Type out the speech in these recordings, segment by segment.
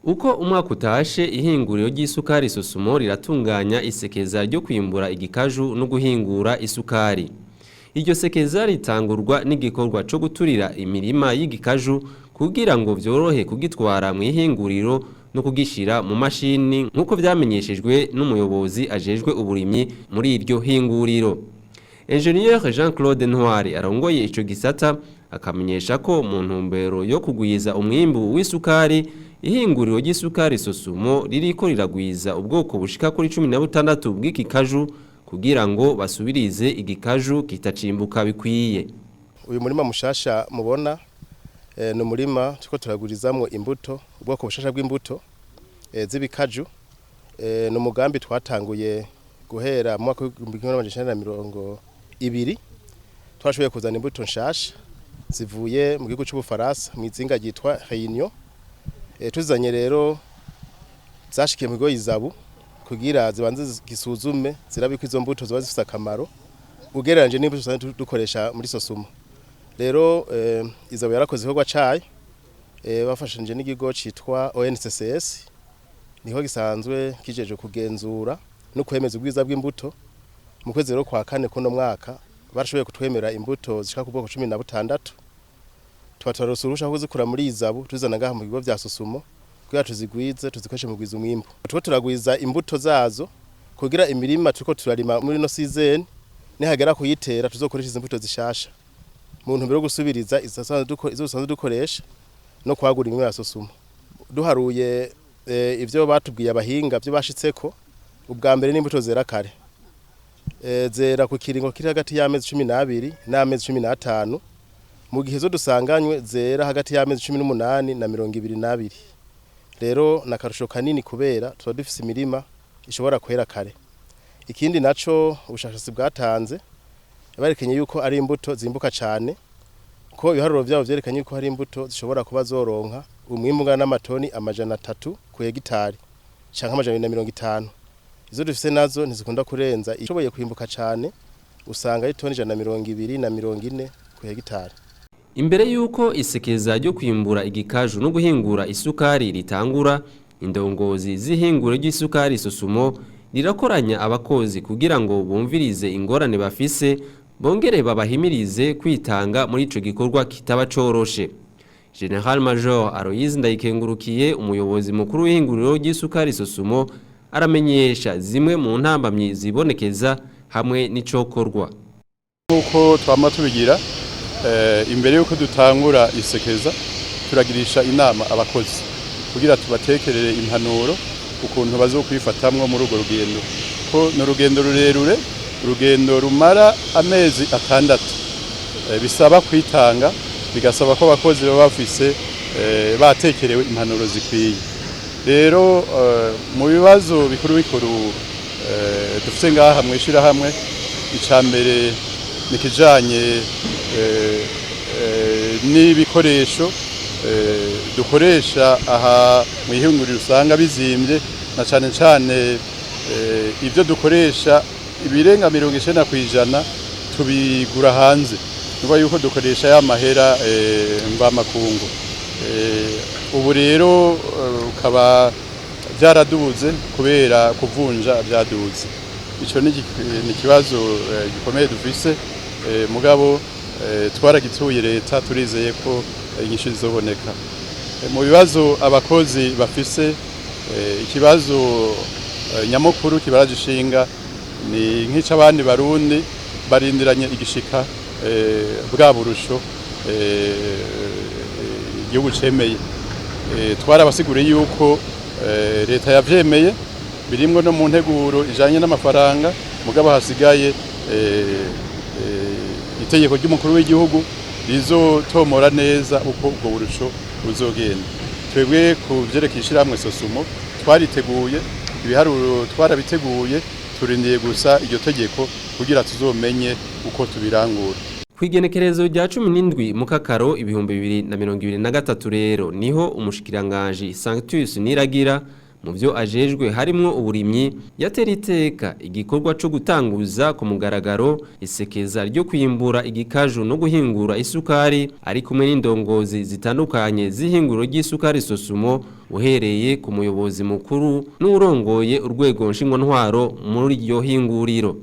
Uko umwaka utashe ihinguriro ry'isukari SOSUMO riratunganya isekeza ryo kwimbura igikaju no guhingura isukari. Iryo sekeza ritangurwa n'igikorwa cyo guturira imirima y'igikaju kugira ngo vyorohe kugitwara mu ihinguriro no kugishira mu mashini nkuko vyamenyeshejwe n'umuyobozi ajejwe uburimyi muri iryo hinguriro. Engineer Jean-Claude Ntwari arongoye ico gisata akamenyesha ko mu ntumbero yo kugwiza umwimbu w'isukari ihinguriro ry'isukari SOSUMO ririko riragwiza ubwoko bushika kuri 16 bw'ikikaju kugira ngo basubirize igikaju kitacimbuka bikwiye. Uyu murima mushasha mubona ni umurima tuko turagurizamwo imbuto ubwoko bushasha bw'imbuto z'ibikaju ni umugambi twatanguye guhera mu mwaka wa 1920 twashoboye kuzana imbuto nshasha zivuye mu gihugu cy'Ubufaransa mu izinga ryitwa Réunion. Tuzanye rero zashikiye mu bigo izabu kugira zibanze gisuzume zirabiko izo mbuto zoba zifite akamaro ugereranje n'imbuto dukoresha muri SOSUMO. Rero izabu yarakoze ikorwa cayo bafashije n'igigo citwa ONCCS niho gisanzwe kijeje kugenzura no kwemeza ubwiza bw'imbuto. Mu kwezi rero kwa kane kuno mwaka barashoboye kutwemera imbuto zishika ku bwoko 16 twatarose urusha kuzikura muri izabu tuzana ngaha mu bigo vya SOSUMO kugira tuzigwize tuzikoreshe mu gwiza umwimbo. Tuko turagwiza imbuto zazo kugira imirima tuko turarima muri no season nihagera kuyitera tuzokoresha imbuto zishasha mu ntumbero yo gusubiriza izo dukoresha no kwagura imwe ya SOSUMO. Duharuye ivyo batubwiye abahinga byo bashitseko ubwa mbere n'imbuto zera kare zera ku kiringo kiri hagati y'amezi 12 n'amezi 15 mu gihe zo dusanganywe zera hagati y'amezi 18 na 22. Rero nakarusho kanini kubera tuba dufise imirima ishobora kwera kare. Ikindi naco ubushakashatsi bwatanze barekenye yuko ari imbuto zimbuka cyane ko ibiharuro byabo vyerekanye yuko hari imbuto zishobora kuba zoronka umwimbu ngana n'amatoni 300 ku hegitari canke 250. Izo dufise nazo ntizikunda kurenza ishoboye kwimbuka cyane usanga ari toni 120 na 40 ku hegitari. Imbere yuko isekeza ryo kwimbura igikaju no guhingura isukari ritangura, indongozi z'ihinguriro ry'isukari SOSUMO rirakoranya abakozi kugira ngo bumvirize ingorane bafise bongere babahimirize kwitanga muri ico gikorwa kitaba coroshe. General Major Aloyize Ndayikengurukiye umuyobozi mukuru w'ihinguriro ry'isukari SOSUMO aramenyesha zimwe mu ntambamyi zibonekeza hamwe n'icokorwa. Uko twama tubigira imbere yuko dutangura isekeza turagirisha inama abakozi kugira tubatekerere impanuro ukuntu bazokwifatamwe muri urwo rugendo ko no rugendo rurerure urugendo rumara amezi 6 bisaba kwitanga bigasaba ko abakozi baba bafise batekerewe impanuro zikwiye. Rero mu bibazo bikuru dufite ngaha mwishira hamwe icambere nikijanye n'ibikoresho dukoresha aha mu ihinguriro usanga bizimvye na cane cane ivyo dukoresha ibirenga 90% tubigura hanze nuko yuko dukoresha ya mahera mva makungu. Ubu rero ukaba byaradubuze kubera kuvunja byadubuze. Ico ni kibazo gikomeye dufise mugabo twaragituye leta turizeye ko inyishu zizoboneka. Mu bibazo abakozi bafise ikibazo nyamukuru kibarajishinga ni nk'icabandi barundi barindiranye igishika bwa burusho igihugu cemeye. Twarabasiguriye yuko leta yavyemeye birimwo no mu nteguro ijanye n'amafaranga mugabo hasigaye itegeko ry'umukuru w'igihugu rizotomora neza uko ubwo burusho buzogenda. Twebwe ku vyerekishira hamwe SOSUMO twariteguye ibiharuro twarabiteguye turindiye gusa iryo tegeko kugira tuzomenye uko tubirangura. Kwigenekerezo rya 17 mu kakaro 2023 rero niho umushikiranganje Sanctus Niragira mu byo ajejwe harimwo uburimyi yatera iteka igikorwa cyo gutanguza ku mugaragaro isekeza ryo kwimbura igikaju no guhingura isukari ari kumwe n'indongozi zitandukanye z'ihinguriro ry'isukari SOSUMO uhereye ku muyobozi mukuru n'urongoye urwego nshingwantwaro muri iryo hinguriro.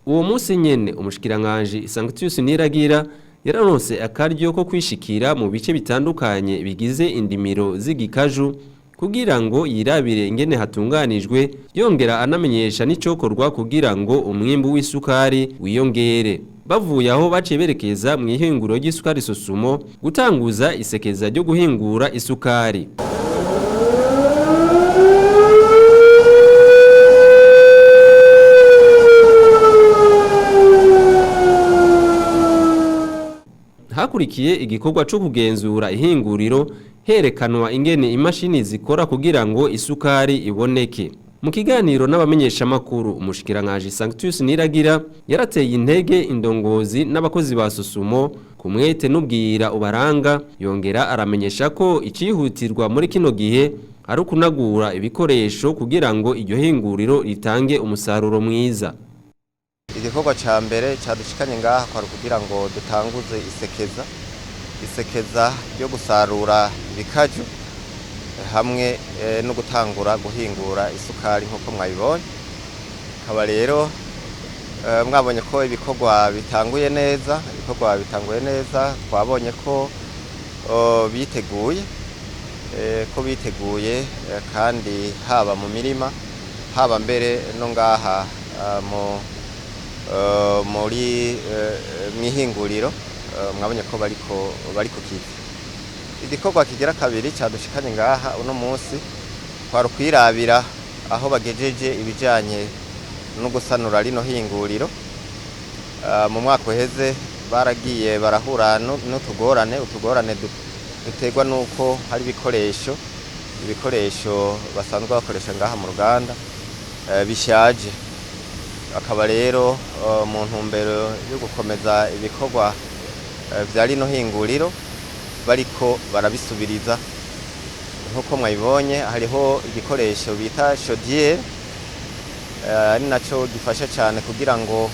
Uwo munsi nyene umushikiranganje Sanctus Niragira yararonse akaryo ko kwishikira mu bice bitandukanye bigize indimiro z'igikaju kugira ngo yirabire ingene hatunganijwe yongera anamenyesha n'icokorwa kugira ngo umwimbu w'isukari wiyongere. Bavuye aho baciye berekeza mu ihinguriro ry'isukari SOSUMO gutanguza isekeza ryo guhingura isukari. Hakurikiye igikorwa cyo kugenzura ihinguriro herekanwa ingene imashini zikora kugira ngo isukari iboneke. Mu kiganiro n'abamenyesha makuru umushikiranganje Sanctus Niragira yarateye intege indongozi n'abakozi ba SOSUMO kumwete n'ubwira ubaranga yongera aramenyesha ko icihutirwa muri kino gihe ari kunagura ibikoresho kugira ngo iryo hinguriro ritange umusaruro mwiza. Igikorwa ca mbere cadushikanye ngaha kwa kugira ngo dutanguze isekeza ryo gusarura ibikaju hamwe no gutangura guhingura isukari nkuko mwabibonye. Kaba rero mwabonye ko ibikorwa bitanguye neza, twabonye ko biteguye kandi haba mu mirima haba mbere no ngaha muri mwihinguriro mwabonye ko bari ku kivi. Igikorwa kigira kabiri cadushikanye ngaha uno munsi kwari kwirabira aho bagejeje ibijanye no gusanura rino hinguriro. Mu mwaka uheze baragiye barahura n'utugorane duterwa nuko hari ibikoresho basanzwe bakoresha ngaha mu ruganda bishaje. Akaba rero mu ntumbero yo gukomeza ibikorwa vya rino hinguriro bariko barabisubiriza. Nkuko mwabibonye hariho igikoresho bita chaudière ari naco gifasha cyane kugira ngo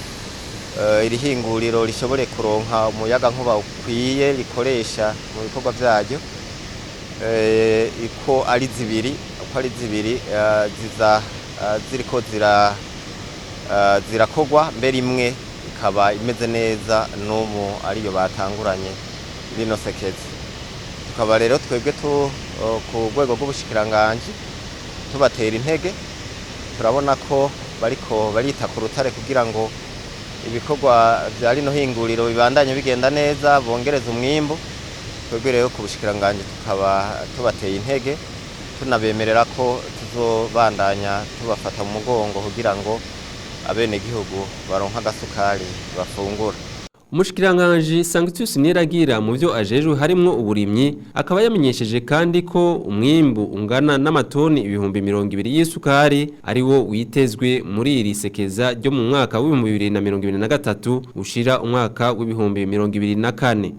iri hinguriro rishobore kuronka umuyaga nkuba ukwiye rikoresha mu bikorwa vyaryo. Iko ari zibiri ziriko zirakogwa mbere imwe ikaba imeze neza n'ubu ariyo batanguranye rino sekeza. Tukaba rero twebwe ku rwego rw'ubushikiranganje tubatera intege, turabona ko bariko barita ku rutare kugira ngo ibikorwa vya rino hinguriro bibandanye bigenda neza bongereza umwimbu. Twebwe rero ku bushikiranganje tukaba tubateye intege tunabemerera ko tuzobandanya tubafata mu mugongo kugira ngo abene gihugu baronka agasukari bafungura. Umushikiranganje Sanctus Niragira mu byo ajejwe harimwo uburimyi akaba yamenyesheje kandi ko umwimbu ungana n'amatoni 200 y'isukari ari wo witezwe muri iri sekeza ryo mu mwaka wa 2023 ushira umwaka wa 2024.